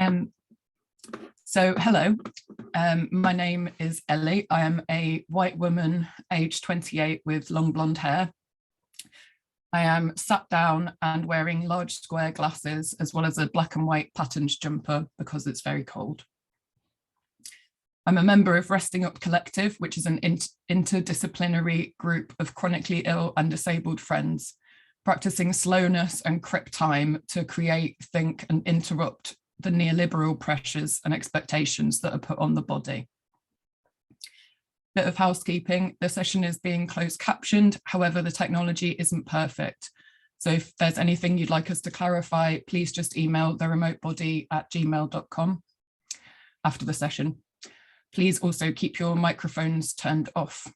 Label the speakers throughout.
Speaker 1: Um, so hello, my name is Ellie. I am a white woman, aged 28 with long blonde hair. I am sat down and wearing large square glasses as well as a black and white patterned jumper because it's very cold. I'm a member of Resting Up Collective, which is an interdisciplinary group of chronically ill and disabled friends, practicing slowness and crip time to create, think and interrupt the neoliberal pressures and expectations that are put on the body. Bit of housekeeping, the session is being closed captioned, however, the technology isn't perfect. So if there's anything you'd like us to clarify, please just email theremotebody@gmail.com after the session. Please also keep your microphones turned off.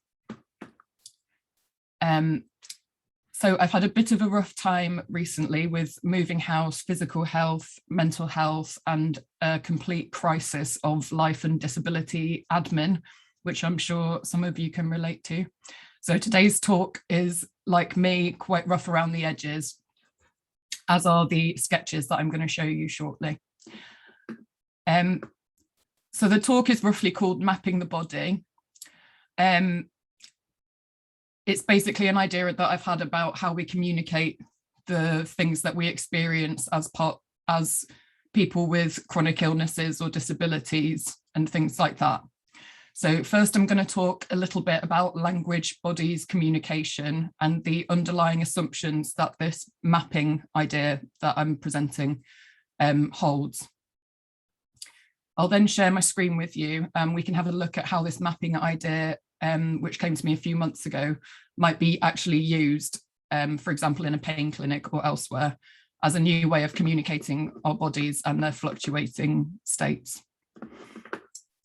Speaker 1: So I've had a bit of a rough time recently with moving house, physical health, mental health, and a complete crisis of life and disability admin, which I'm sure some of you can relate to. So today's talk is, like me, quite rough around the edges, as are the sketches that I'm going to show you shortly. So the talk is roughly called Mapping the Body. It's basically an idea that I've had about how we communicate the things that we experience as people with chronic illnesses or disabilities and things like that. So first, I'm going to talk a little bit about language, bodies, communication, and the underlying assumptions that this mapping idea that I'm presenting holds. I'll then share my screen with you and we can have a look at how this mapping idea, which came to me a few months ago, might be actually used, for example, in a pain clinic or elsewhere, as a new way of communicating our bodies and their fluctuating states.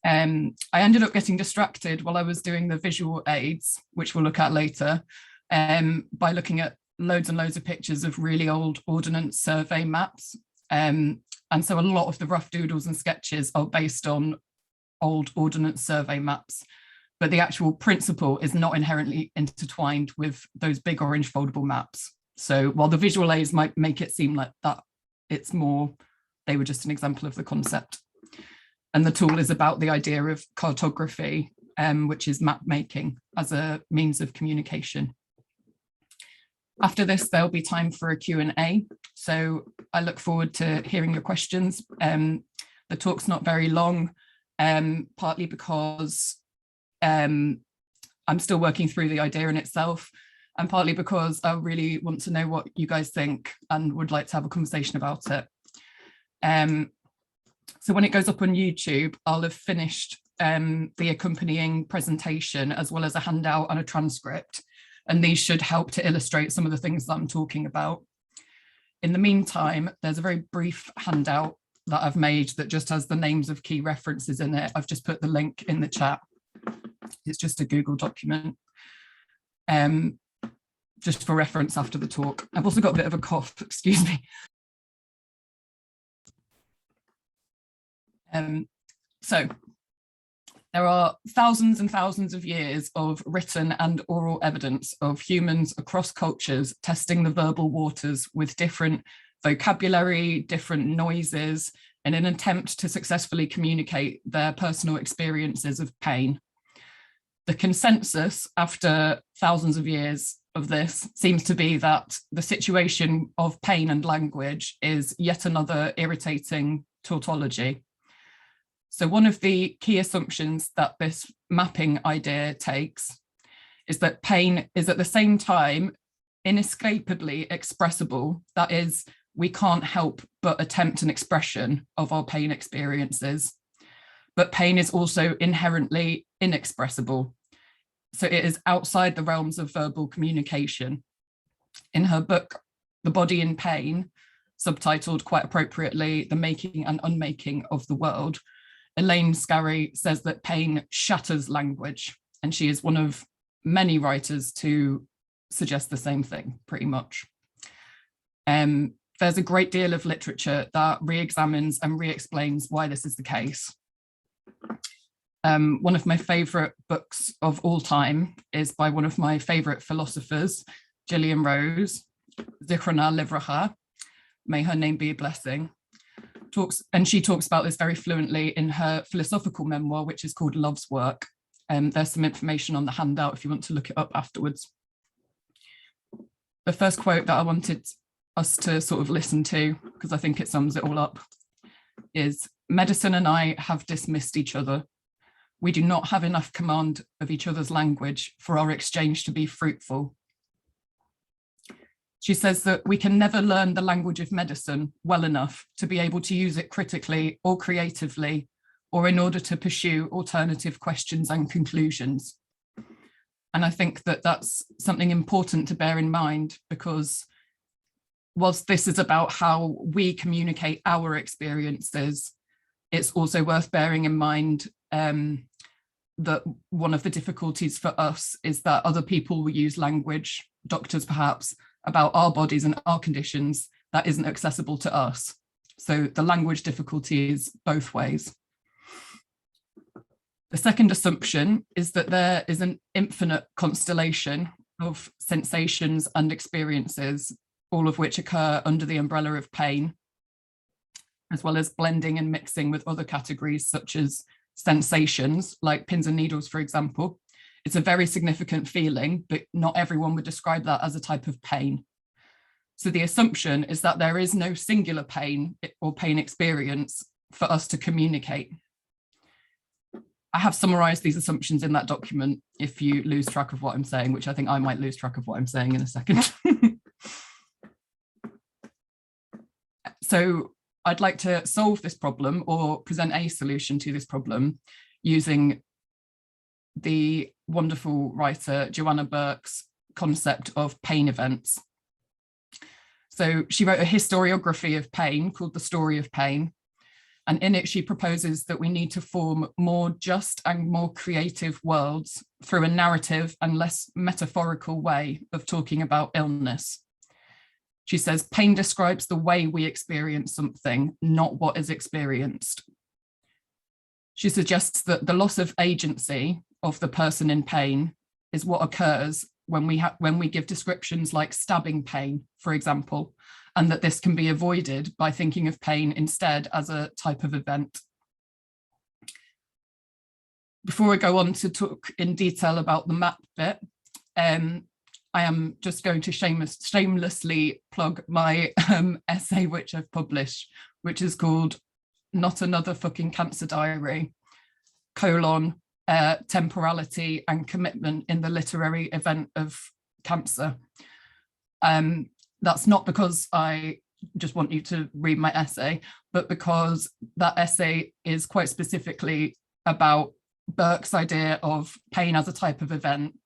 Speaker 1: I ended up getting distracted while I was doing the visual aids, which we'll look at later, by looking at loads and loads of pictures of really old ordnance survey maps. And so a lot of the rough doodles and sketches are based on old ordnance survey maps, but the actual principle is not inherently intertwined with those big orange foldable maps. So while the visual aids might make it seem like that, it's more, they were just an example of the concept. And the tool is about the idea of cartography, which is map making as a means of communication. After this, there'll be time for a Q&A. So I look forward to hearing your questions. The talk's not very long, partly because I'm still working through the idea in itself, and partly because I really want to know what you guys think and would like to have a conversation about it. So when it goes up on YouTube, I'll have finished the accompanying presentation as well as a handout and a transcript. And these should help to illustrate some of the things that I'm talking about. In the meantime, there's a very brief handout that I've made that just has the names of key references in it. I've just put the link in the chat. It's just a Google document, just for reference after the talk. I've also got a bit of a cough, excuse me. So there are thousands and thousands of years of written and oral evidence of humans across cultures testing the verbal waters with different vocabulary, different noises, in an attempt to successfully communicate their personal experiences of pain. The consensus after thousands of years of this seems to be that the situation of pain and language is yet another irritating tautology. So one of the key assumptions that this mapping idea takes is that pain is at the same time inescapably expressible. That is, we can't help but attempt an expression of our pain experiences. But pain is also inherently inexpressible. So it is outside the realms of verbal communication. In her book, The Body in Pain, subtitled quite appropriately, The Making and Unmaking of the World, Elaine Scarry says that pain shatters language, and she is one of many writers to suggest the same thing, pretty much. There's a great deal of literature that re-examines and re-explains why this is the case. One of my favourite books of all time is by one of my favourite philosophers, Gillian Rose, Zichrona Livraha, may her name be a blessing. she talks about this very fluently in her philosophical memoir, which is called Love's Work. There's some information on the handout if you want to look it up afterwards. The first quote that I wanted us to sort of listen to, because I think it sums it all up, is, "Medicine and I have dismissed each other. We do not have enough command of each other's language for our exchange to be fruitful." She says that we can never learn the language of medicine well enough to be able to use it critically or creatively, or in order to pursue alternative questions and conclusions. And I think that that's something important to bear in mind, because whilst this is about how we communicate our experiences, it's also worth bearing in mind that one of the difficulties for us is that other people will use language, doctors perhaps, about our bodies and our conditions that isn't accessible to us. So the language difficulty is both ways. The second assumption is that there is an infinite constellation of sensations and experiences, all of which occur under the umbrella of pain, as well as blending and mixing with other categories such as sensations, like pins and needles, for example. It's a very significant feeling, but not everyone would describe that as a type of pain. So the assumption is that there is no singular pain or pain experience for us to communicate. I have summarized these assumptions in that document if you lose track of what I'm saying, which I think I might lose track of what I'm saying in a second. So I'd like to solve this problem or present a solution to this problem using the wonderful writer Joanna Burke's concept of pain events. So she wrote a historiography of pain called The Story of Pain. And in it, she proposes that we need to form more just and more creative worlds through a narrative and less metaphorical way of talking about illness. She says, pain describes the way we experience something, not what is experienced. She suggests that the loss of agency of the person in pain is what occurs when we give descriptions like stabbing pain, for example, and that this can be avoided by thinking of pain instead as a type of event. Before I go on to talk in detail about the map bit, I am just going to shamelessly plug my essay which I've published, which is called Not Another Fucking Cancer Diary, temporality and commitment in the literary event of cancer. That's not because I just want you to read my essay, but because that essay is quite specifically about Burke's idea of pain as a type of event.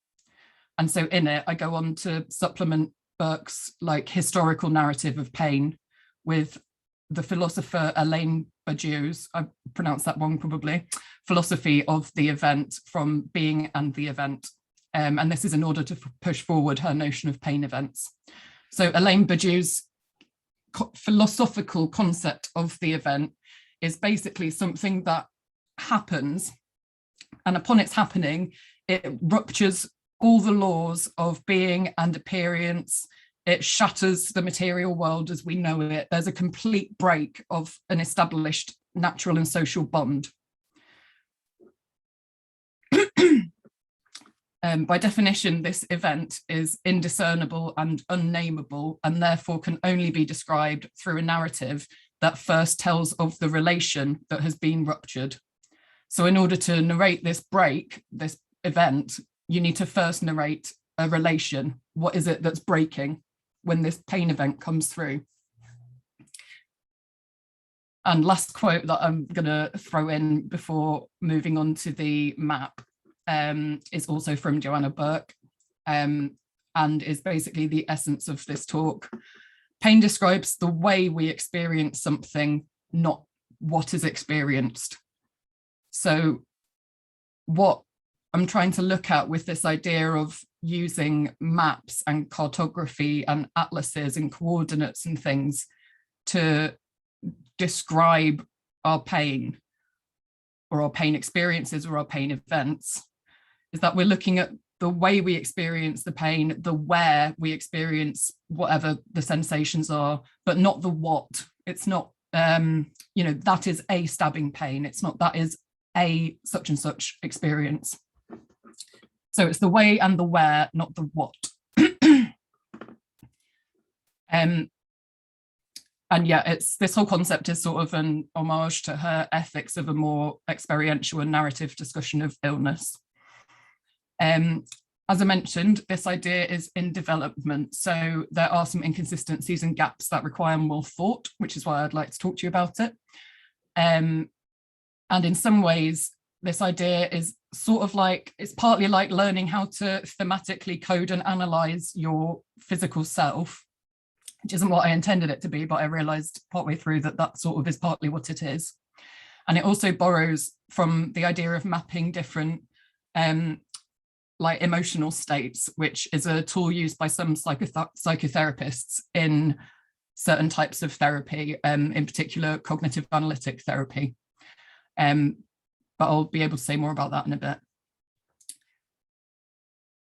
Speaker 1: And so in it, I go on to supplement Burke's like historical narrative of pain with the philosopher Ellie Page's, I pronounced that wrong probably, philosophy of the event from being and the event. And this is in order to push forward her notion of pain events. So Ellie Page's philosophical concept of the event is basically something that happens, and upon its happening, it ruptures all the laws of being and appearance. It shatters the material world as we know it. There's a complete break of an established natural and social bond. By definition, this event is indiscernible and unnameable, and therefore can only be described through a narrative that first tells of the relation that has been ruptured. So in order to narrate this break, this event, you need to first narrate a relation. What is it that's breaking when this pain event comes through? And last quote that I'm going to throw in before moving on to the map is also from Joanna Burke, and is basically the essence of this talk. Pain describes the way we experience something, not what is experienced. So what I'm trying to look at with this idea of using maps and cartography and atlases and coordinates and things to describe our pain or our pain experiences or our pain events is that we're looking at the way we experience the pain, the where we experience whatever the sensations are, but not the what. It's not you know, that is a stabbing pain. It's not that is a such and such experience. So it's the way and the where, not the what. And yeah, it's this whole concept is sort of an homage to her ethics of a more experiential and narrative discussion of illness. As I mentioned, this idea is in development, so there are some inconsistencies and gaps that require more thought, which is why I'd like to talk to you about it. And in some ways, this idea is sort of like, it's partly like learning how to thematically code and analyze your physical self, which isn't what I intended it to be, but I realized partway through that that sort of is partly what it is. And it also borrows from the idea of mapping different like emotional states, which is a tool used by some psychotherapists in certain types of therapy, in particular cognitive analytic therapy. But I'll be able to say more about that in a bit.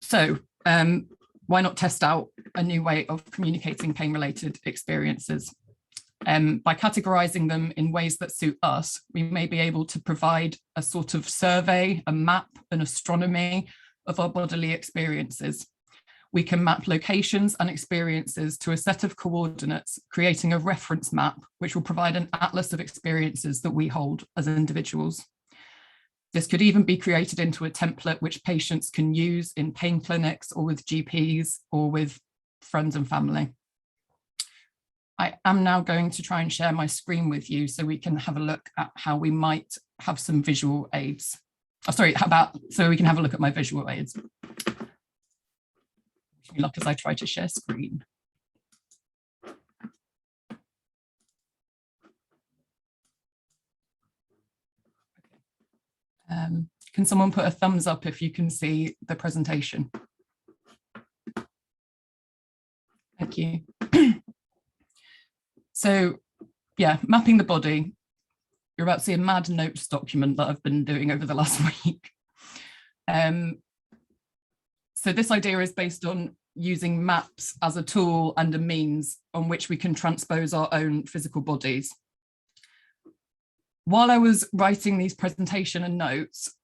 Speaker 1: So why not test out a new way of communicating pain-related experiences? By categorizing them in ways that suit us, we may be able to provide a sort of survey, a map, an astronomy of our bodily experiences. We can map locations and experiences to a set of coordinates, creating a reference map, which will provide an atlas of experiences that we hold as individuals. This could even be created into a template which patients can use in pain clinics or with GPs or with friends and family. I am now going to try and share my screen with you so we can have a look at how we might have some visual aids. Oh, sorry, so we can have a look at my visual aids. Wish me luck as I try to share screen. Can someone put a thumbs up if you can see the presentation? Thank you. So yeah, mapping the body. You're about to see a mad notes document that I've been doing over the last week. So this idea is based on using maps as a tool and a means on which we can transpose our own physical bodies. While I was writing these presentation and notes,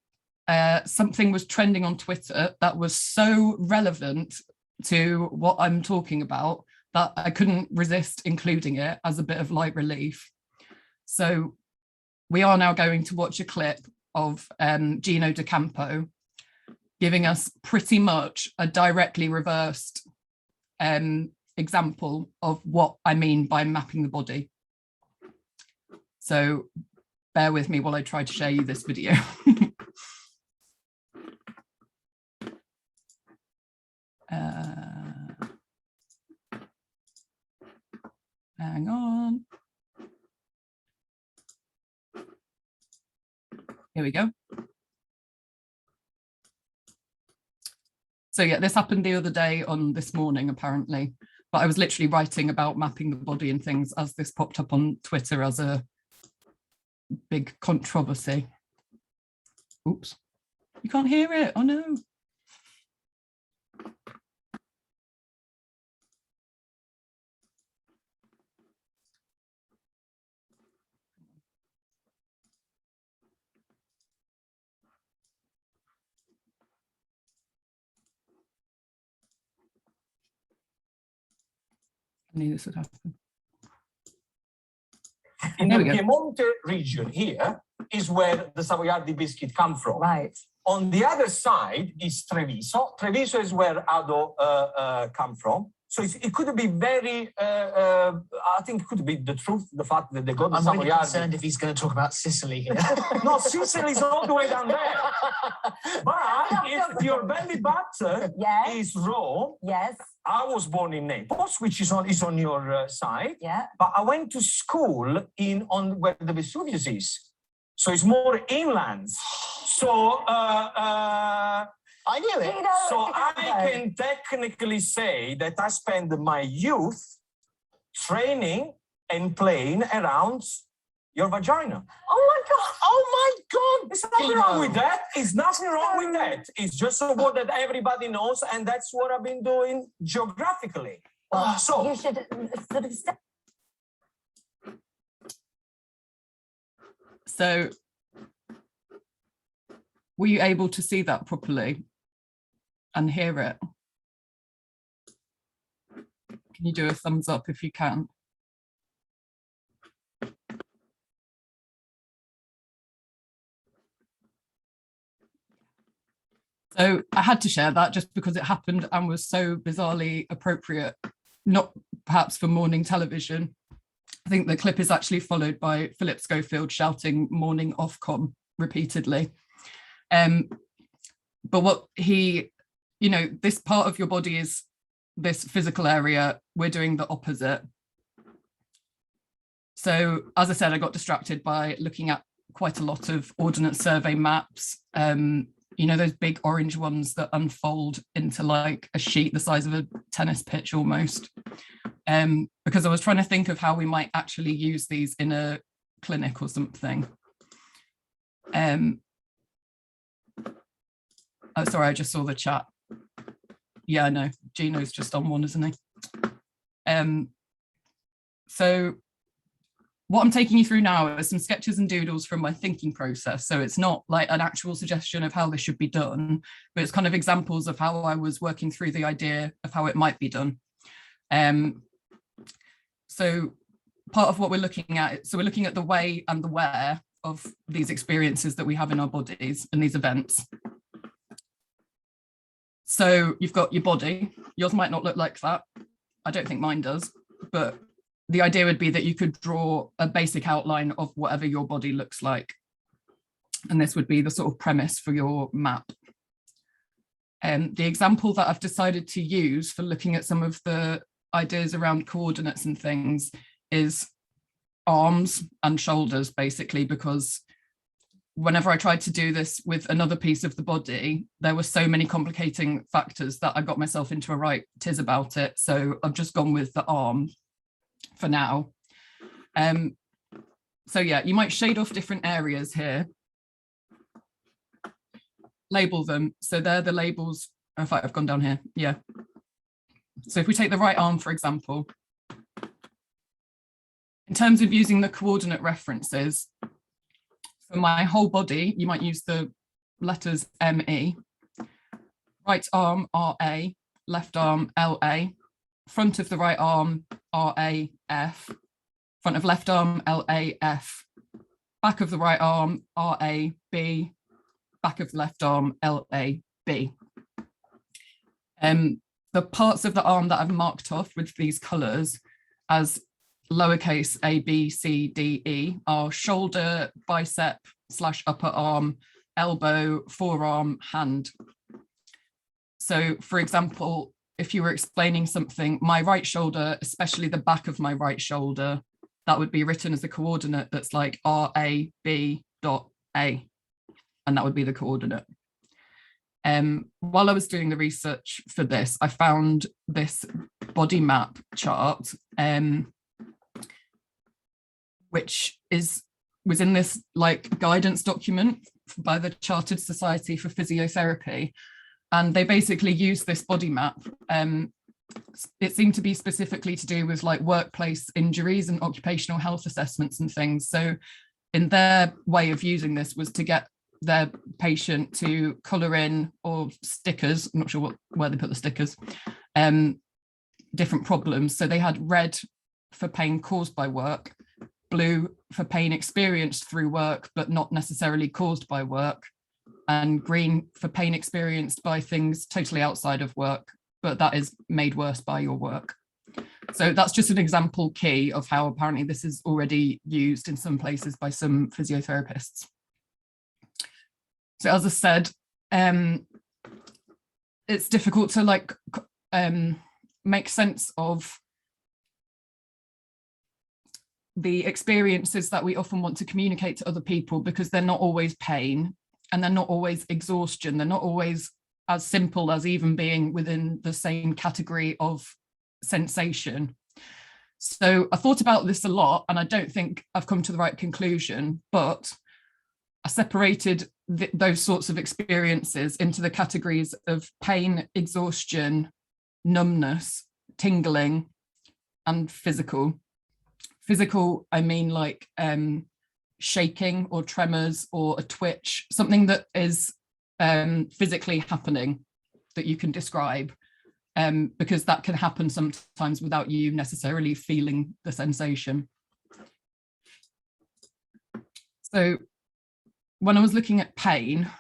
Speaker 1: something was trending on Twitter that was so relevant to what I'm talking about that I couldn't resist including it as a bit of light relief. So we are now going to watch a clip of Gino D'Acampo giving us pretty much a directly reversed example of what I mean by mapping the body. So bear with me while I try to share you this video. Hang on. Here we go. So yeah, this happened the other day on This Morning, apparently, but I was literally writing about mapping the body and things as this popped up on Twitter as a big controversy. Oops, you can't hear it, oh no. I knew this would happen.
Speaker 2: In the Piemonte region here is where the Savoiardi biscuit come from.
Speaker 3: Right.
Speaker 2: On the other side is Treviso. Treviso is where Ado come from. So it could be very, I think it could be the truth, the fact that they got the Savoiardi.
Speaker 3: I'm really concerned if he's going to talk about Sicily here.
Speaker 2: No, Sicily's all the way down there. But if your belly button is Rome, I was born in Naples, which is on your side.
Speaker 3: Yeah.
Speaker 2: But I went to school on where the Vesuvius is. So it's more inland. So
Speaker 3: I knew it.
Speaker 2: So I can technically say that I spent my youth training and playing around your vagina.
Speaker 3: Oh my God.
Speaker 2: Oh my God. There's nothing wrong with that. There's nothing wrong with that. It's just a word that everybody knows, and that's what I've been doing geographically.
Speaker 3: Well,
Speaker 2: so
Speaker 3: you should sort of step.
Speaker 1: So were you able to see that properly and hear it? Can you do a thumbs up if you can? So I had to share that just because it happened and was so bizarrely appropriate, not perhaps for morning television. I think the clip is actually followed by Philip Schofield shouting "morning Ofcom" repeatedly. But what he, you know, this part of your body is this physical area. We're doing the opposite. So as I said, I got distracted by looking at quite a lot of Ordnance Survey maps. You know, those big orange ones that unfold into like a sheet the size of a tennis pitch almost. Because I was trying to think of how we might actually use these in a clinic or something. Oh, sorry, I just saw the chat. Yeah, I know, Gino's just on one, isn't he? So what I'm taking you through now are some sketches and doodles from my thinking process. So it's not like an actual suggestion of how this should be done, but it's kind of examples of how I was working through the idea of how it might be done. So part of what we're looking at, so we're looking at the way and the where of these experiences that we have in our bodies and these events. So you've got your body. Yours might not look like that. I don't think mine does, but the idea would be that you could draw a basic outline of whatever your body looks like. And this would be the sort of premise for your map. The example that I've decided to use for looking at some of the ideas around coordinates and things is arms and shoulders, basically, because whenever I tried to do this with another piece of the body, there were so many complicating factors that I got myself into a right tiz about it. So I've just gone with the arm for now. So yeah, you might shade off different areas here. Label them. So they're the labels. In fact, I've gone down here. Yeah. So if we take the right arm, for example, in terms of using the coordinate references, for my whole body, you might use the letters ME. Right arm, RA, left arm, LA, front of the right arm, RAF, front of left arm, LAF, back of the right arm, RAB, back of the left arm, LAB. The parts of the arm that I've marked off with these colours as lowercase a, b, c, d, e are shoulder, bicep / upper arm, elbow, forearm, hand. So for example, if you were explaining something, my right shoulder, especially the back of my right shoulder, that would be written as a coordinate that's like RAB.A, and that would be the coordinate. While I was doing the research for this, I found this body map chart, which was in this like guidance document by the Chartered Society for Physiotherapy. And they basically used this body map. It seemed to be specifically to do with like workplace injuries and occupational health assessments and things. So in their way of using this was to get their patient to colour in or stickers, I'm not sure where they put the stickers, different problems. So they had red for pain caused by work, blue for pain experienced through work, but not necessarily caused by work, and green for pain experienced by things totally outside of work, but that is made worse by your work. So that's just an example key of how apparently this is already used in some places by some physiotherapists. So as I said, it's difficult to like make sense of the experiences that we often want to communicate to other people, because they're not always pain and they're not always exhaustion. They're not always as simple as even being within the same category of sensation. So I thought about this a lot, and I don't think I've come to the right conclusion, but I separated those sorts of experiences into the categories of pain, exhaustion, numbness, tingling, and physical. Physical, I mean like shaking or tremors or a twitch, something that is physically happening that you can describe, because that can happen sometimes without you necessarily feeling the sensation. So when I was looking at pain,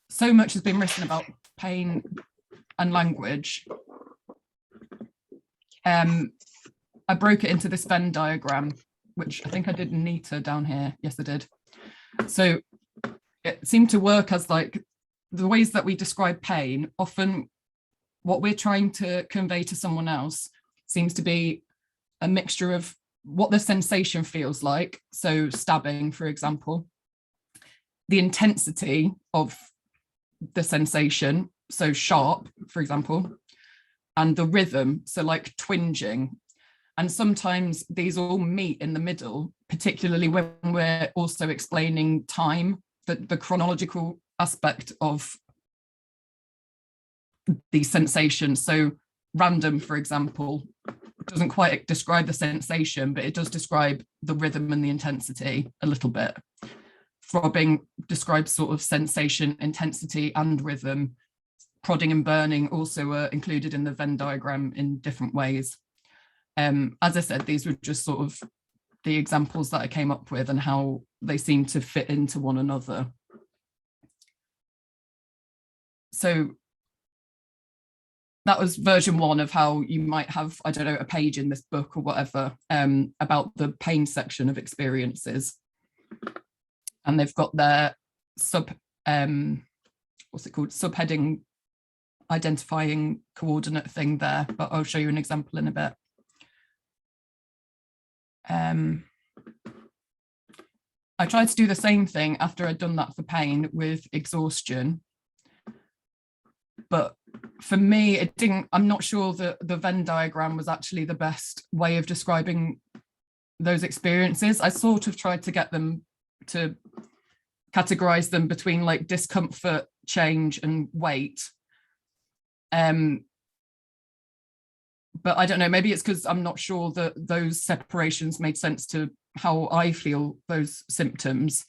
Speaker 1: so much has been written about pain and language. I broke it into this Venn diagram, which I think I did neater down here. Yes, I did. So it seemed to work as like the ways that we describe pain, often what we're trying to convey to someone else seems to be a mixture of what the sensation feels like. So stabbing, for example, the intensity of the sensation, so sharp, for example, and the rhythm, so like twinging. And sometimes these all meet in the middle, particularly when we're also explaining time, the chronological aspect of these sensations. So random, for example, doesn't quite describe the sensation, but it does describe the rhythm and the intensity a little bit. Throbbing describes sort of sensation, intensity, and rhythm. Prodding and burning also are included in the Venn diagram in different ways. As I said, these were just sort of the examples that I came up with and how they seem to fit into one another. So that was version 1 of how you might have, I don't know, a page in this book or whatever, about the pain section of experiences. And they've got their what's it called? Subheading identifying coordinate thing there, but I'll show you an example in a bit. I tried to do the same thing after I'd done that for pain with exhaustion, but for me, it didn't, I'm not sure that the Venn diagram was actually the best way of describing those experiences. I sort of tried to get them to categorize them between like discomfort, change, and weight. But I don't know, maybe it's because I'm not sure that those separations made sense to how I feel those symptoms.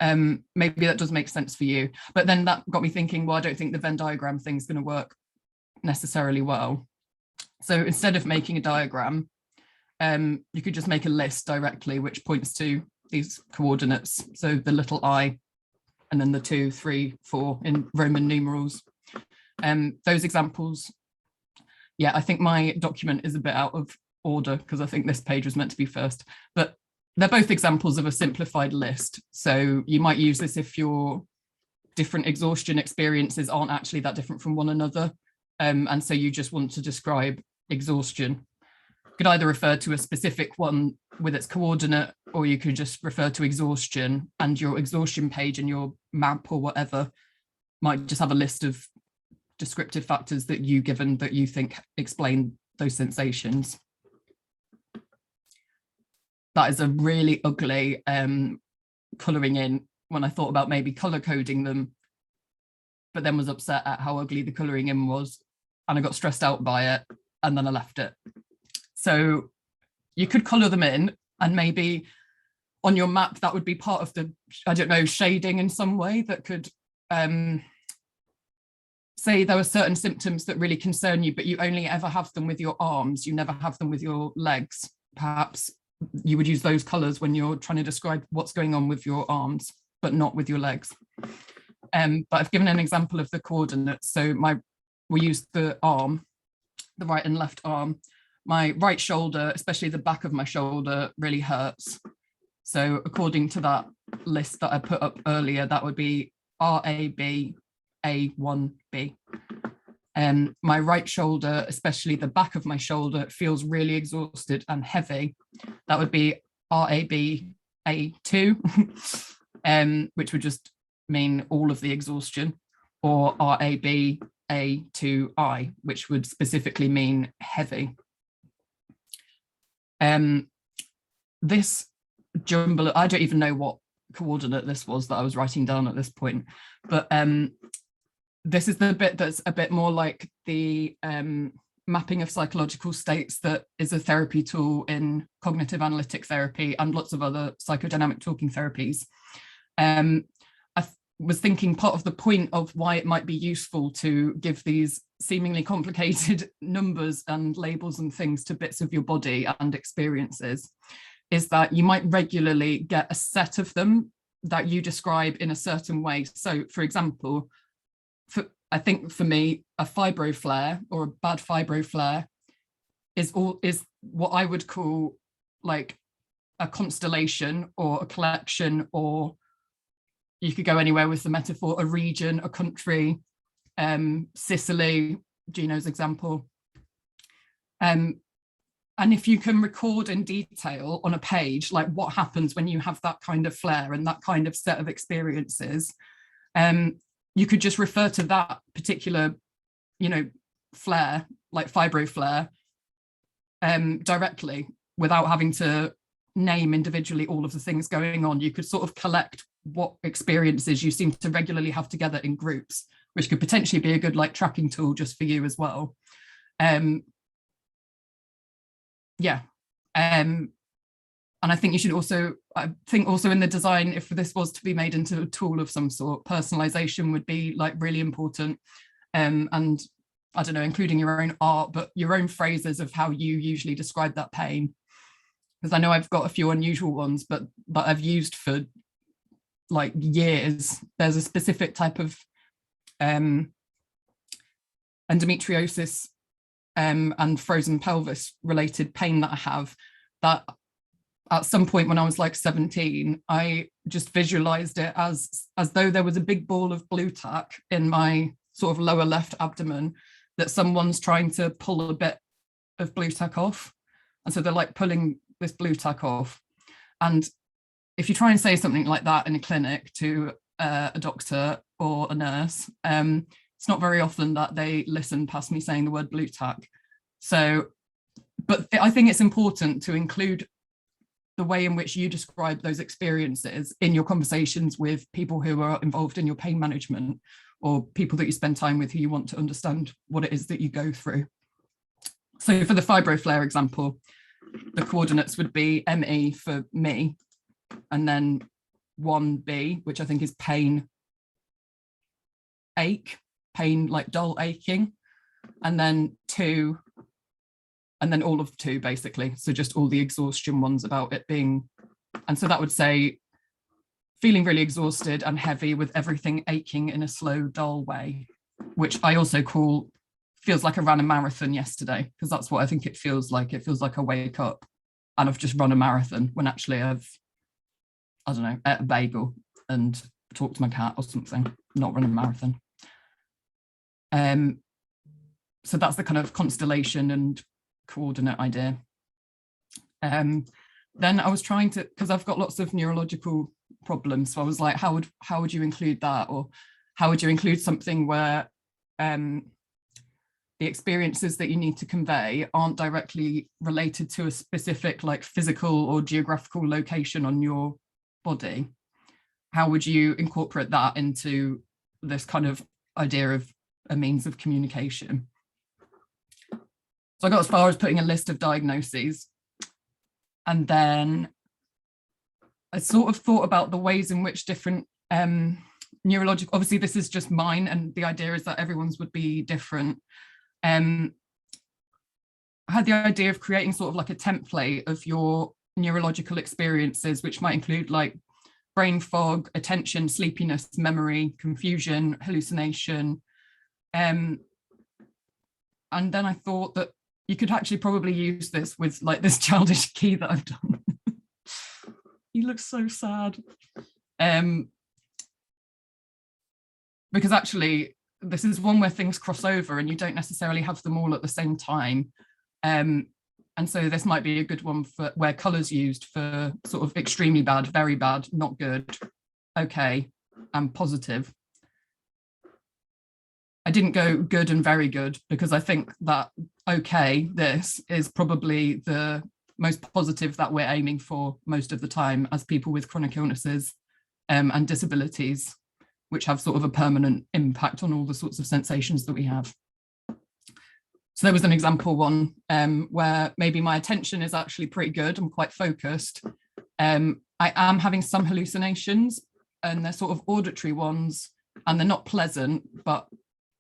Speaker 1: Maybe that does make sense for you. But then that got me thinking, well, I don't think the Venn diagram thing's going to work necessarily well. So instead of making a diagram, you could just make a list directly, which points to these coordinates. So the little I, and then the 2, 3, 4 in Roman numerals. Those examples, yeah, I think my document is a bit out of order because I think this page was meant to be first, but they're both examples of a simplified list. So you might use this if your different exhaustion experiences aren't actually that different from one another. And so you just want to describe exhaustion. You could either refer to a specific one with its coordinate, or you could just refer to exhaustion, and your exhaustion page and your map or whatever might just have a list of descriptive factors that you given that you think explain those sensations. That is a really ugly colouring in when I thought about maybe colour coding them, but then was upset at how ugly the colouring in was, and I got stressed out by it, and then I left it. So you could colour them in, and maybe on your map that would be part of the, I don't know, shading in some way that could say there were certain symptoms that really concern you, but you only ever have them with your arms, you never have them with your legs. Perhaps you would use those colours when you're trying to describe what's going on with your arms, but not with your legs. But I've given an example of the coordinates. So we used the arm, the right and left arm. My right shoulder, especially the back of my shoulder, really hurts. So according to that list that I put up earlier, that would be RAB A1B. My right shoulder, especially the back of my shoulder, feels really exhausted and heavy. That would be RAB A2, which would just mean all of the exhaustion, or RAB A2I, which would specifically mean heavy. This jumble, I don't even know what coordinate this was that I was writing down at this point, but this is the bit that's a bit more like the mapping of psychological states that is a therapy tool in cognitive analytic therapy and lots of other psychodynamic talking therapies. I was thinking part of the point of why it might be useful to give these seemingly complicated numbers and labels and things to bits of your body and experiences is that you might regularly get a set of them that you describe in a certain way. So, for example, I think for me, a fibro flare or a bad fibro flare is what I would call like a constellation or a collection, or you could go anywhere with the metaphor, a region, a country, Sicily, Gino's example. And if you can record in detail on a page, like what happens when you have that kind of flare and that kind of set of experiences, you could just refer to that particular, flare, like fibro flare, directly without having to name individually all of the things going on. You could sort of collect what experiences you seem to regularly have together in groups, which could potentially be a good like tracking tool just for you as well. And I think you should also, in the design, if this was to be made into a tool of some sort, personalization would be like really important. And I don't know, including your own art, but your own phrases of how you usually describe that pain. Because I know I've got a few unusual ones, but that I've used for like years. There's a specific type of endometriosis and frozen pelvis related pain that I have, that at some point when I was like 17, I just visualized it as though there was a big ball of blue tack in my sort of lower left abdomen that someone's trying to pull a bit of blue tack off. And so they're like pulling this blue tack off. And if you try and say something like that in a clinic to a doctor or a nurse, it's not very often that they listen past me saying the word blue tack. So, but I think it's important to include the way in which you describe those experiences in your conversations with people who are involved in your pain management, or people that you spend time with who you want to understand what it is that you go through. So for the fibro flare example, the coordinates would be ME for me, and then 1B, which I think is pain, ache, pain like dull aching, and then 2, and then all of 2 basically. So just all the exhaustion ones about it being, and so that would say feeling really exhausted and heavy with everything aching in a slow, dull way, which I also call feels like I ran a marathon yesterday, because that's what I think it feels like. It feels like I wake up and I've just run a marathon when actually I've, I don't know, ate a bagel and talked to my cat or something, not run a marathon. So that's the kind of constellation and coordinate idea. Then I was trying to, because I've got lots of neurological problems, so I was like, how would you include that, or how would you include something where the experiences that you need to convey aren't directly related to a specific like physical or geographical location on your body? How would you incorporate that into this kind of idea of a means of communication? So I got as far as putting a list of diagnoses, and then I sort of thought about the ways in which different neurological, obviously this is just mine, and the idea is that everyone's would be different. I had the idea of creating sort of like a template of your neurological experiences, which might include like brain fog, attention, sleepiness, memory, confusion, hallucination. And then I thought that you could actually probably use this with like this childish key that I've done. He looks so sad. Because actually, this is one where things cross over and you don't necessarily have them all at the same time. And so this might be a good one for where colours used for sort of extremely bad, very bad, not good, okay, and positive. I didn't go good and very good because I think that okay, this is probably the most positive that we're aiming for most of the time as people with chronic illnesses and disabilities, which have sort of a permanent impact on all the sorts of sensations that we have. So there was an example one where maybe my attention is actually pretty good. I'm quite focused. I am having some hallucinations, and they're sort of auditory ones, and they're not pleasant, but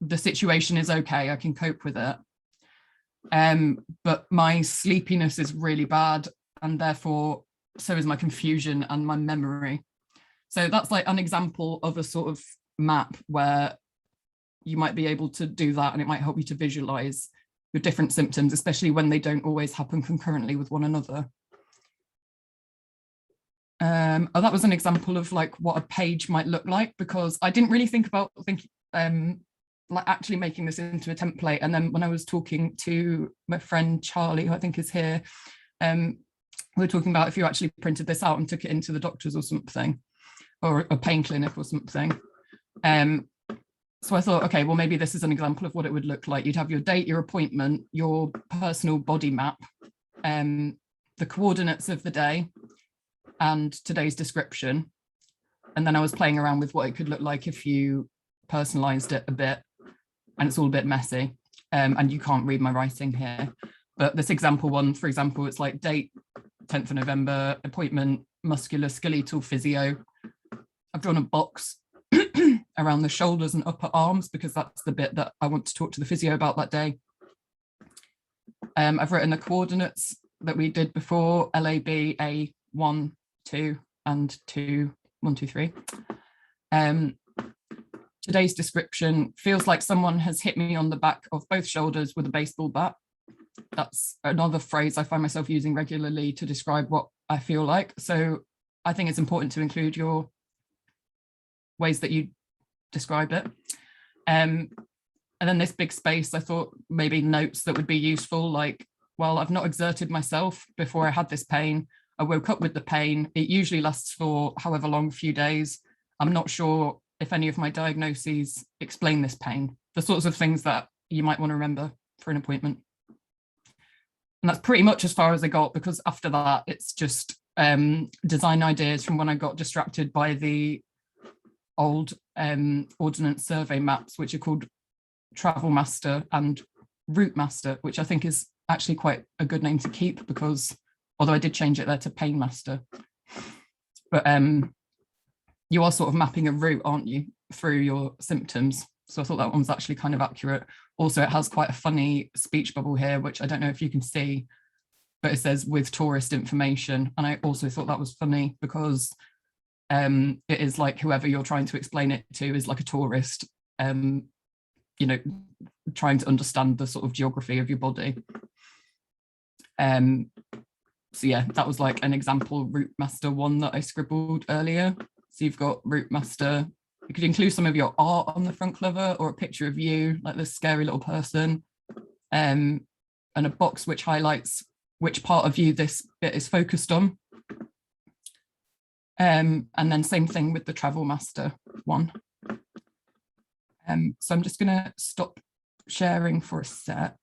Speaker 1: the situation is okay. I can cope with it. But my sleepiness is really bad, and therefore so is my confusion and my memory. So that's like an example of a sort of map where you might be able to do that, and it might help you to visualize your different symptoms, especially when they don't always happen concurrently with one another. Oh, that was an example of like what a page might look like, because I didn't really think about like actually making this into a template. And then when I was talking to my friend Charlie, who I think is here, we were talking about if you actually printed this out and took it into the doctors or something, or a pain clinic or something. So I thought, okay, well, maybe this is an example of what it would look like. You'd have your date, your appointment, your personal body map, the coordinates of the day, and today's description. And then I was playing around with what it could look like if you personalized it a bit, and it's all a bit messy, and you can't read my writing here. But this example one, for example, it's like date, 10th of November, appointment, musculoskeletal physio. I've drawn a box around the shoulders and upper arms because that's the bit that I want to talk to the physio about that day. I've written the coordinates that we did before, LAB, A, 1, 2, and 2, 1, 2, 3. Today's description feels like someone has hit me on the back of both shoulders with a baseball bat. That's another phrase I find myself using regularly to describe what I feel like. So I think it's important to include your ways that you describe it. And then this big space, I thought maybe notes that would be useful, like, well, I've not exerted myself before I had this pain. I woke up with the pain. It usually lasts for however long, a few days. I'm not sure if any of my diagnoses explain this pain, the sorts of things that you might want to remember for an appointment. And that's pretty much as far as I got, because after that, it's just design ideas from when I got distracted by the old ordnance survey maps, which are called Travel Master and Route Master, which I think is actually quite a good name to keep, because although I did change it there to Pain Master, but you are sort of mapping a route, aren't you, through your symptoms. So I thought that one was actually kind of accurate. Also, it has quite a funny speech bubble here, which I don't know if you can see, but it says with tourist information. And I also thought that was funny because it is like whoever you're trying to explain it to is like a tourist, you know, trying to understand the sort of geography of your body. So yeah, that was like an example Route Master one that I scribbled earlier. So you've got Route Master. You could include some of your art on the front cover, or a picture of you, like this scary little person, and a box which highlights which part of you this bit is focused on. And then same thing with the Travel Master one. So I'm just going to stop sharing for a sec.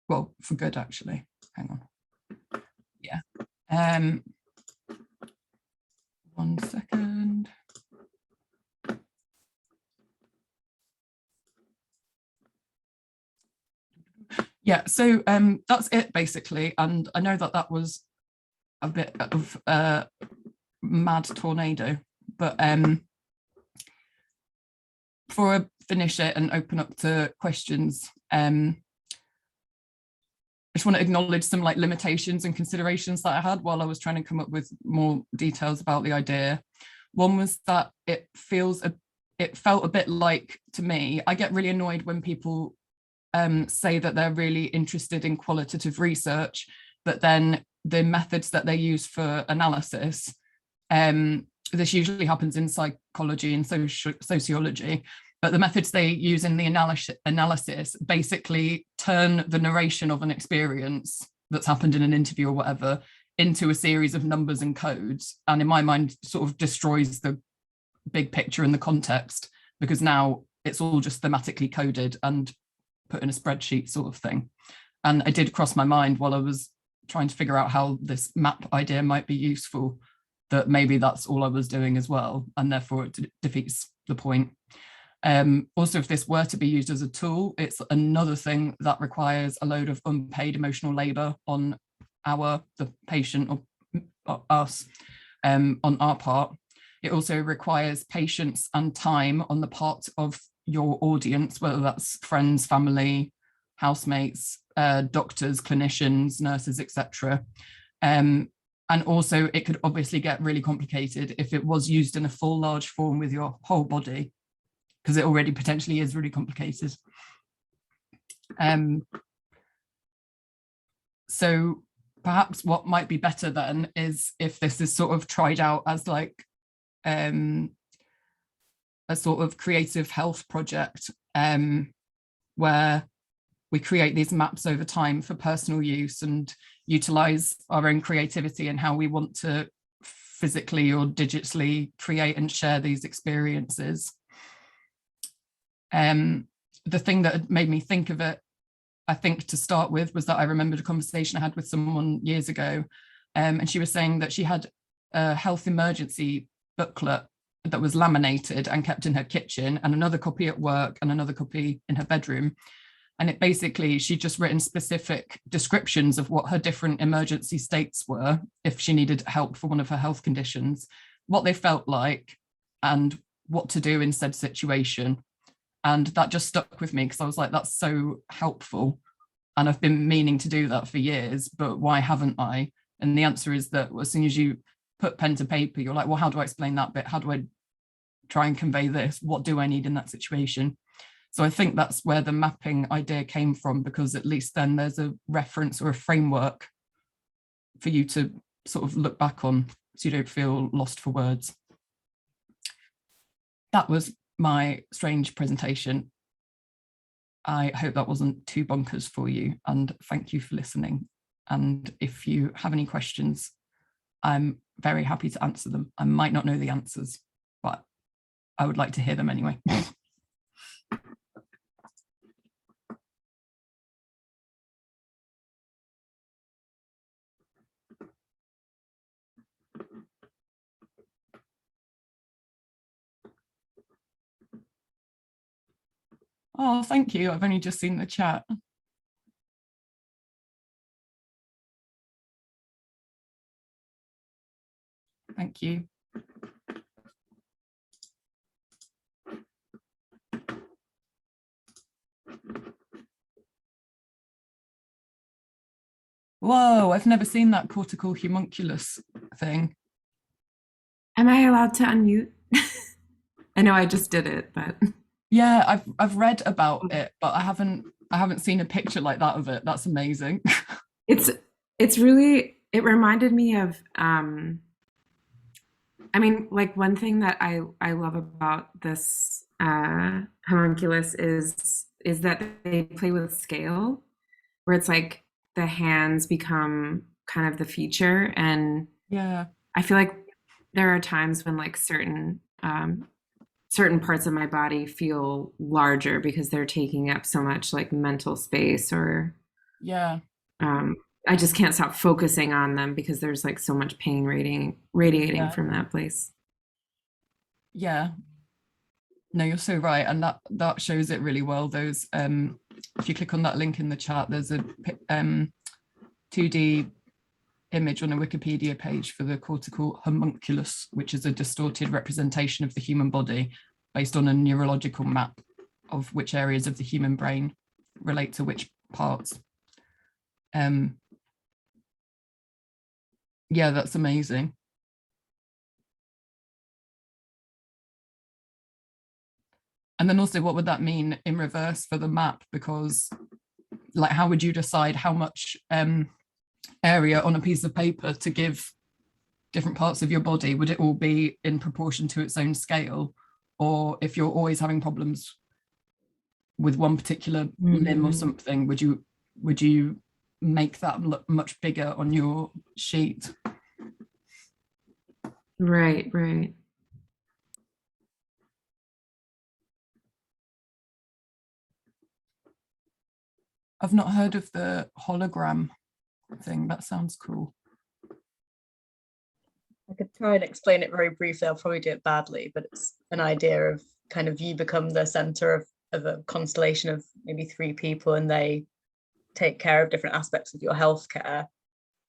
Speaker 1: Well, for good, actually. Hang on. Yeah. 1 second. Yeah, so that's it basically. And I know that that was a bit of a mad tornado, but before I finish it and open up to questions, I just want to acknowledge some like limitations and considerations that I had while I was trying to come up with more details about the idea. One was that it felt a bit like, to me, I get really annoyed when people say that they're really interested in qualitative research, but then the methods that they use for analysis, this usually happens in psychology and sociology, but the methods they use in the analysis basically turn the narration of an experience that's happened in an interview or whatever into a series of numbers and codes, and in my mind sort of destroys the big picture and the context, because now it's all just thematically coded and put in a spreadsheet sort of thing. And it did cross my mind while I was trying to figure out how this map idea might be useful, that maybe that's all I was doing as well, and therefore it defeats the point. Also, if this were to be used as a tool, it's another thing that requires a load of unpaid emotional labor on the patient or us, on our part. It also requires patience and time on the part of your audience, whether that's friends, family, housemates, doctors, clinicians, nurses, etc. And also it could obviously get really complicated if it was used in a full large form with your whole body, because it already potentially is really complicated. So perhaps what might be better then is if this is sort of tried out as like a sort of creative health project, where we create these maps over time for personal use and utilize our own creativity and how we want to physically or digitally create and share these experiences. The thing that made me think of it, I think to start with, was that I remembered a conversation I had with someone years ago, and she was saying that she had a health emergency booklet that was laminated and kept in her kitchen, and another copy at work and another copy in her bedroom. And it basically, she'd just written specific descriptions of what her different emergency states were if she needed help for one of her health conditions, what they felt like, and what to do in said situation. And that just stuck with me because I was like, that's so helpful. And I've been meaning to do that for years, but why haven't I? And the answer is that as soon as you put pen to paper, you're like, well, how do I explain that bit? How do I try and convey this? What do I need in that situation? So I think that's where the mapping idea came from, because at least then there's a reference or a framework for you to sort of look back on, so you don't feel lost for words. That was my strange presentation. I hope that wasn't too bonkers for you, and thank you for listening. And if you have any questions, I'm very happy to answer them. I might not know the answers, but I would like to hear them anyway. Oh, thank you. I've only just seen the chat. Thank you. Whoa, I've never seen that cortical homunculus thing.
Speaker 4: Am I allowed to unmute? I know I just did it, but
Speaker 1: yeah, I've read about it, but I haven't seen a picture like that of it. That's amazing.
Speaker 4: It's really, it reminded me of I mean, like, one thing that I love about this homunculus is that they play with scale, where it's like the hands become kind of the feature. And
Speaker 1: yeah,
Speaker 4: I feel like there are times when like certain parts of my body feel larger because they're taking up so much like mental space, or
Speaker 1: yeah,
Speaker 4: I just can't stop focusing on them because there's like so much pain radiating from that place.
Speaker 1: Yeah, no, you're so right, and that shows it really well. Those if you click on that link in the chat, there's a 2D image on a Wikipedia page for the cortical homunculus, which is a distorted representation of the human body based on a neurological map of which areas of the human brain relate to which parts. Yeah, that's amazing. And then also, what would that mean in reverse for the map? Because like, how would you decide how much area on a piece of paper to give different parts of your body? Would it all be in proportion to its own scale? Or if you're always having problems with one particular limb or something, would you make that look much bigger on your sheet?
Speaker 4: Right.
Speaker 1: I've not heard of the hologram thing. That sounds cool.
Speaker 5: I could try and explain it very briefly. I'll probably do it badly, but it's an idea of kind of you become the center of a constellation of maybe 3 people, and they take care of different aspects of your healthcare.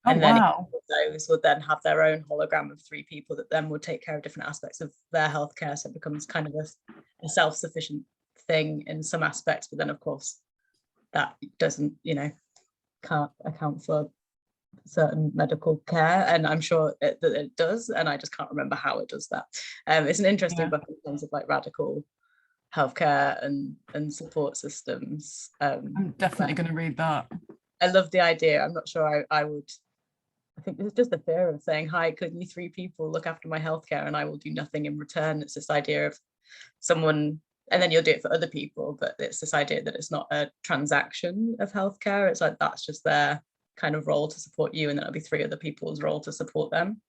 Speaker 5: And then those would then have their own hologram of 3 people that then would take care of different aspects of their healthcare. So it becomes kind of a self-sufficient thing in some aspects, but then of course that doesn't, can't account for certain medical care, and I'm sure that it does, and I just can't remember how it does that. It's an interesting book in terms of like radical healthcare and support systems.
Speaker 1: I'm definitely going to read that.
Speaker 5: I love the idea. I'm not sure I would. I think it's just the fear of saying, hi, could you 3 people look after my healthcare and I will do nothing in return. It's this idea of someone, and then you'll do it for other people, but it's this idea that it's not a transaction of healthcare. It's like that's just their kind of role to support you, and then it'll be 3 other people's role to support them.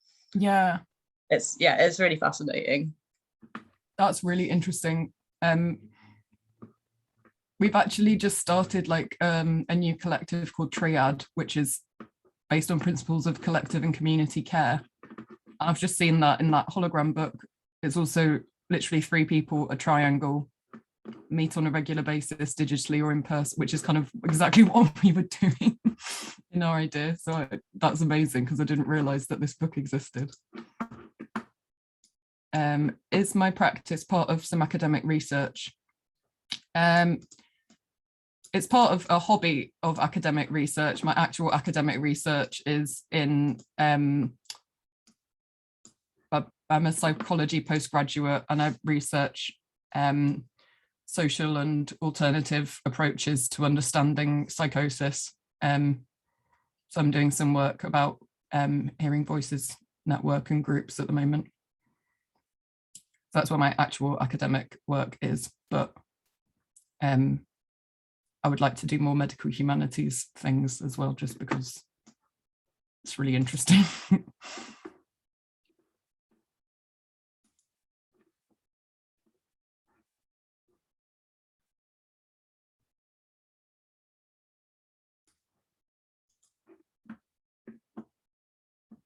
Speaker 5: It's really fascinating.
Speaker 1: That's really interesting. We've actually just started like a new collective called Triad, which is based on principles of collective and community care. I've just seen that in that hologram book. It's also literally 3 people, a triangle, meet on a regular basis digitally or in person, which is kind of exactly what we were doing in our idea. So that's amazing, because I didn't realize that this book existed. Is my practice part of some academic research? It's part of a hobby of academic research. My actual academic research is in, I'm a psychology postgraduate, and I research social and alternative approaches to understanding psychosis. So I'm doing some work about Hearing Voices network and groups at the moment. So that's what my actual academic work is, but I would like to do more medical humanities things as well, just because it's really interesting.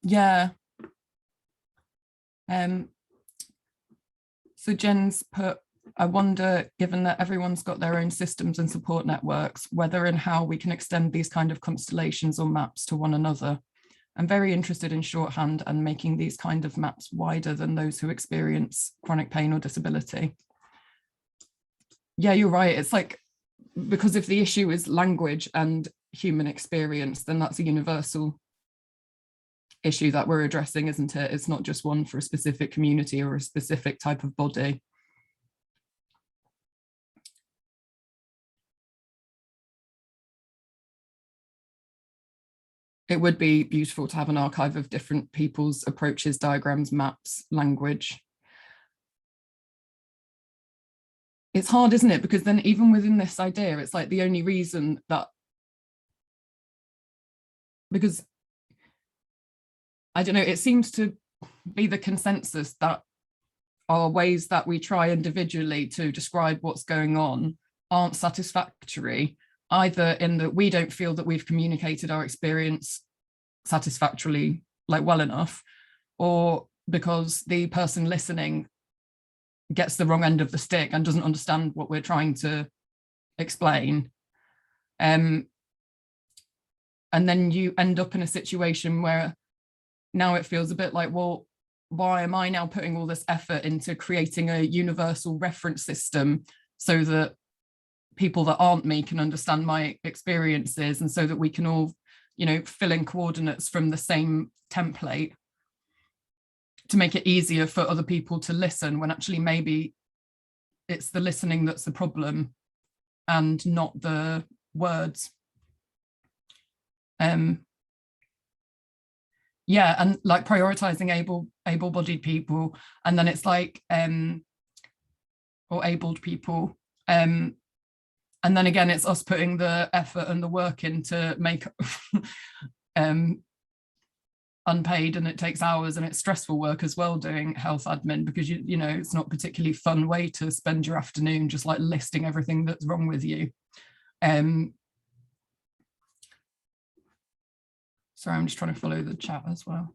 Speaker 1: Yeah. So Jen's put, I wonder, given that everyone's got their own systems and support networks, whether and how we can extend these kind of constellations or maps to one another. I'm very interested in shorthand and making these kind of maps wider than those who experience chronic pain or disability. Yeah, you're right. It's like, because if the issue is language and human experience, then that's a universal issue that we're addressing, isn't it? It's not just one for a specific community or a specific type of body. It would be beautiful to have an archive of different people's approaches, diagrams, maps, language. It's hard, isn't it? Because then even within this idea, it's like the only reason that, because I don't know, it seems to be the consensus that our ways that we try individually to describe what's going on aren't satisfactory, either in that we don't feel that we've communicated our experience satisfactorily, like well enough, or because the person listening gets the wrong end of the stick and doesn't understand what we're trying to explain. And then you end up in a situation where now it feels a bit like, well, why am I now putting all this effort into creating a universal reference system so that people that aren't me can understand my experiences, and so that we can all, you know, fill in coordinates from the same template to make it easier for other people to listen, when actually maybe it's the listening that's the problem and not the words. Yeah, and like prioritizing able-bodied people, and then it's like or abled people, and then again it's us putting the effort and the work in to make unpaid, and it takes hours and it's stressful work as well doing health admin, because you know it's not a particularly fun way to spend your afternoon just like listing everything that's wrong with you. Sorry, I'm just trying to follow the chat as well.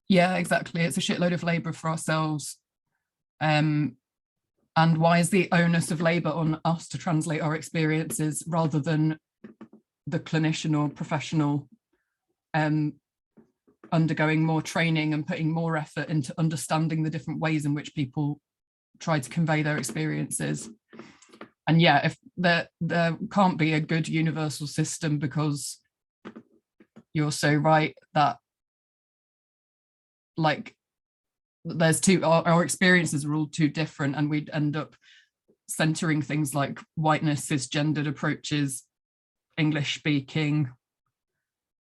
Speaker 1: Yeah, exactly. It's a shitload of labor for ourselves. And why is the onus of labor on us to translate our experiences rather than the clinician or professional undergoing more training and putting more effort into understanding the different ways in which people try to convey their experiences? And yeah, if there can't be a good universal system, because you're so right that like there's our experiences are all too different, and we'd end up centering things like whiteness, cisgendered approaches, English speaking,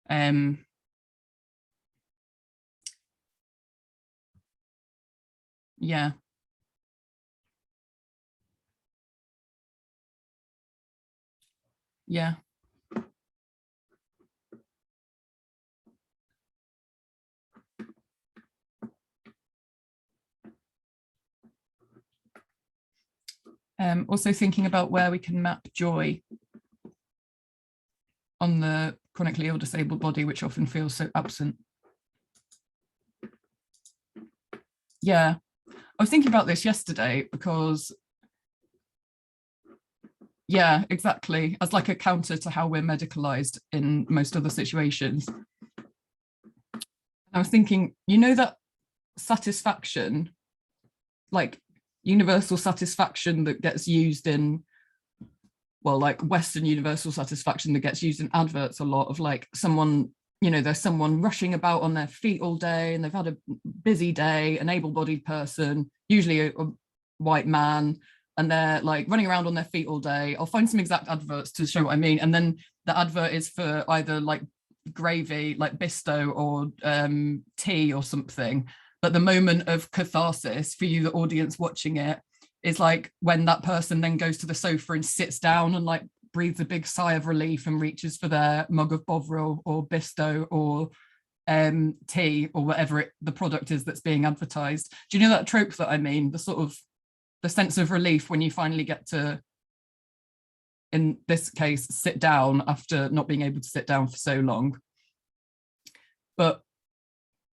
Speaker 1: yeah. Yeah. Also thinking about where we can map joy on the chronically ill disabled body, which often feels so absent. Yeah, I was thinking about this yesterday because, yeah, exactly, as like a counter to how we're medicalized in most other situations. I was thinking, you know, that satisfaction, like universal satisfaction that gets used in, well, like Western universal satisfaction that gets used in adverts a lot, of like someone, you know, there's someone rushing about on their feet all day and they've had a busy day, an able-bodied person, usually a white man, and they're like running around on their feet all day. I'll find some exact adverts to show what I mean. And then the advert is for either like gravy, like Bisto, or tea or something. But the moment of catharsis for you, the audience watching it, is like when that person then goes to the sofa and sits down and like breathes a big sigh of relief and reaches for their mug of Bovril or Bisto or tea or whatever the product is that's being advertised. Do you know that trope that I mean? The sort of the sense of relief when you finally get to, in this case, sit down after not being able to sit down for so long. But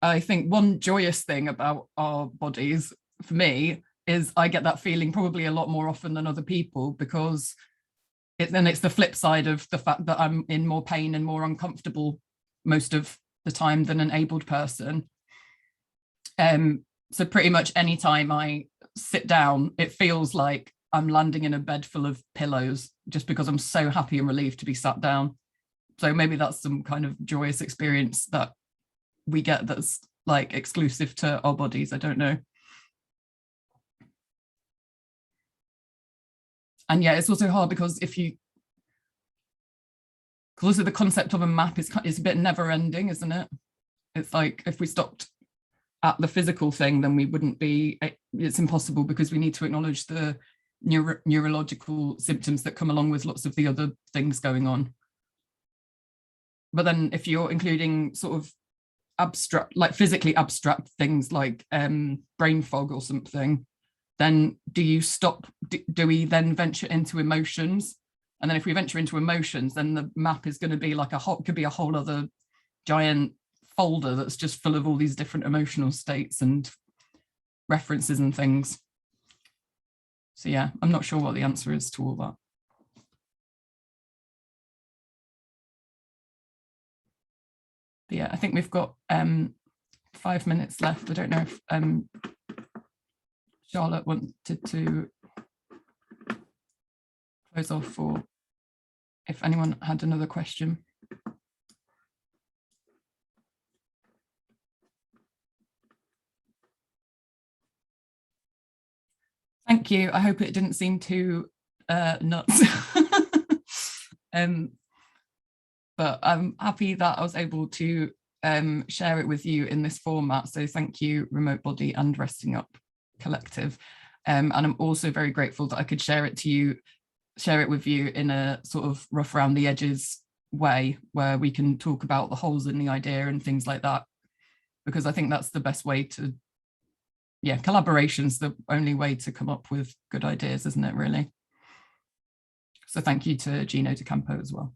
Speaker 1: I think one joyous thing about our bodies, for me, is I get that feeling probably a lot more often than other people, because then it's the flip side of the fact that I'm in more pain and more uncomfortable most of the time than an abled person. So pretty much any time I sit down, it feels like I'm landing in a bed full of pillows, just because I'm so happy and relieved to be sat down. So maybe that's some kind of joyous experience that we get that's like exclusive to our bodies. I don't know. And yeah, it's also hard because because the concept of a map is a bit never ending, isn't it? It's like if we stopped at the physical thing, then we wouldn't be, it's impossible, because we need to acknowledge the neurological symptoms that come along with lots of the other things going on. But then if you're including sort of abstract, like physically abstract things like brain fog or something, then do we then venture into emotions? And then if we venture into emotions, then the map is going to be like could be a whole other giant folder that's just full of all these different emotional states and references and things. So yeah, I'm not sure what the answer is to all that. But yeah, I think we've got 5 minutes left. I don't know if Charlotte wanted to close off, or if anyone had another question. Thank you. I hope it didn't seem too nuts. But I'm happy that I was able to share it with you in this format. So thank you, Remote Body and Resting Up Collective. And I'm also very grateful that I could share it with you in a sort of rough around the edges way, where we can talk about the holes in the idea and things like that, because I think that's the best way to, yeah, collaboration's the only way to come up with good ideas, isn't it, really? So thank you to Gino DeCampo as well.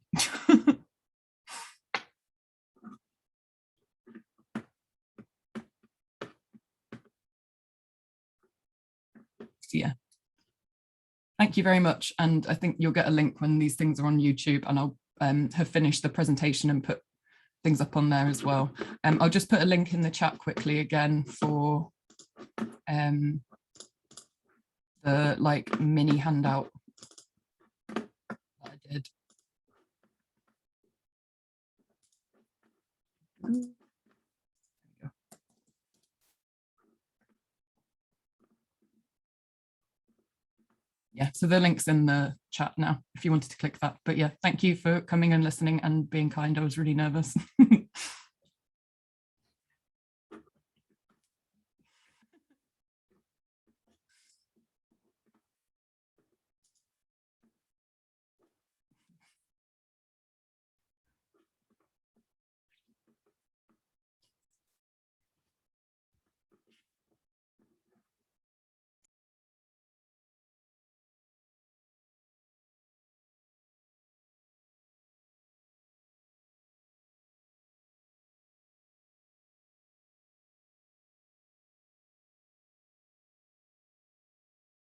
Speaker 1: So yeah, thank you very much. And I think you'll get a link when these things are on YouTube, and I'll have finished the presentation and put things up on there as well. I'll just put a link in the chat quickly again for the like mini handout that I did. Yeah, so the link's in the chat now if you wanted to click that. But yeah, thank you for coming and listening and being kind. I was really nervous.